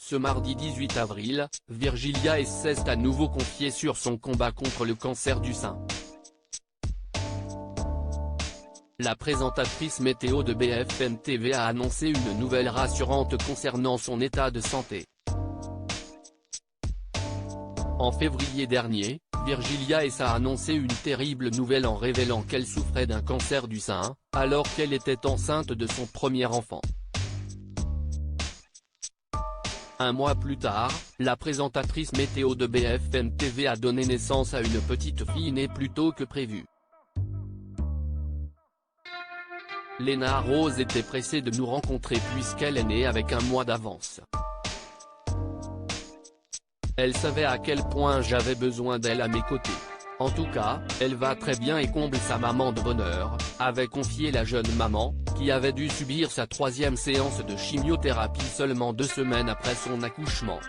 Ce mardi 18 avril, Virgilia S s'est à nouveau confiée sur son combat contre le cancer du sein. La présentatrice météo de BFM TV a annoncé une nouvelle rassurante concernant son état de santé. En février dernier, Virgilia S a annoncé une terrible nouvelle en révélant qu'elle souffrait d'un cancer du sein, alors qu'elle était enceinte de son premier enfant. Un mois plus tard, la présentatrice météo de BFM TV a donné naissance à une petite fille née plus tôt que prévu. Léna Rose était pressée de nous rencontrer puisqu'elle est née avec un mois d'avance. Elle savait à quel point j'avais besoin d'elle à mes côtés. En tout cas, elle va très bien et comble sa maman de bonheur, avait confié la jeune maman, qui avait dû subir sa 3e séance de chimiothérapie seulement 2 semaines après son accouchement.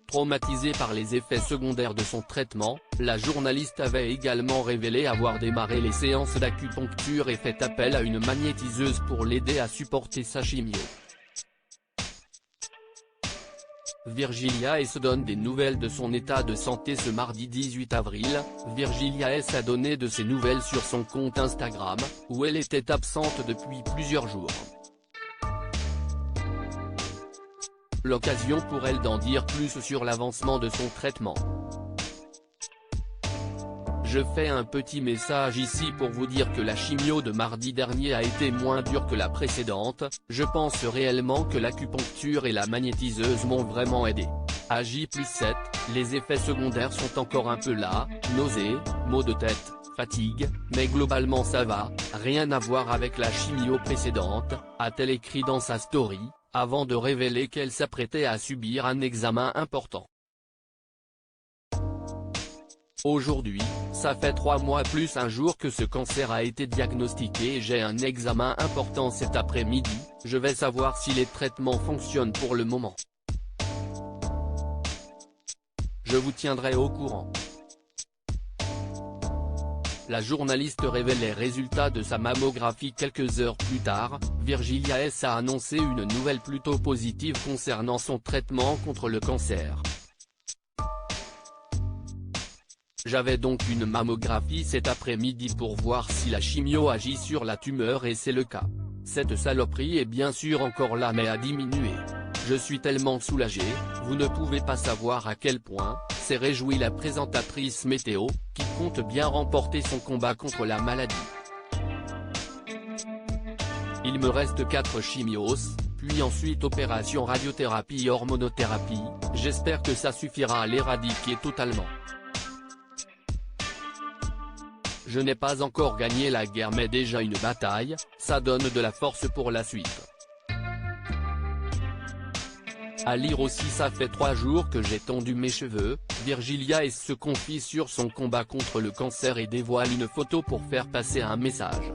Traumatisée par les effets secondaires de son traitement, la journaliste avait également révélé avoir démarré les séances d'acupuncture et fait appel à une magnétiseuse pour l'aider à supporter sa chimio. Virgilia S donne des nouvelles de son état de santé ce mardi 18 avril, Virgilia S a donné de ses nouvelles sur son compte Instagram, où elle était absente depuis plusieurs jours. L'occasion pour elle d'en dire plus sur l'avancement de son traitement. Je fais un petit message ici pour vous dire que la chimio de mardi dernier a été moins dure que la précédente, je pense réellement que l'acupuncture et la magnétiseuse m'ont vraiment aidé. À J+7, les effets secondaires sont encore un peu là, nausées, maux de tête, fatigue, mais globalement ça va, rien à voir avec la chimio précédente, a-t-elle écrit dans sa story, avant de révéler qu'elle s'apprêtait à subir un examen important. Aujourd'hui, ça fait 3 mois plus un jour que ce cancer a été diagnostiqué et j'ai un examen important cet après-midi, je vais savoir si les traitements fonctionnent pour le moment. Je vous tiendrai au courant. La journaliste révèle les résultats de sa mammographie quelques heures plus tard, Virgilia S a annoncé une nouvelle plutôt positive concernant son traitement contre le cancer. J'avais donc une mammographie cet après-midi pour voir si la chimio agit sur la tumeur et c'est le cas. Cette saloperie est bien sûr encore là mais a diminué. Je suis tellement soulagé, vous ne pouvez pas savoir à quel point, s'est réjouie la présentatrice météo, qui compte bien remporter son combat contre la maladie. Il me reste 4 chimios, puis ensuite opération radiothérapie et hormonothérapie, j'espère que ça suffira à l'éradiquer totalement. Je n'ai pas encore gagné la guerre mais déjà une bataille, ça donne de la force pour la suite. À lire aussi ça fait 3 jours que j'ai tondu mes cheveux, Virgilia S se confie sur son combat contre le cancer et dévoile une photo pour faire passer un message.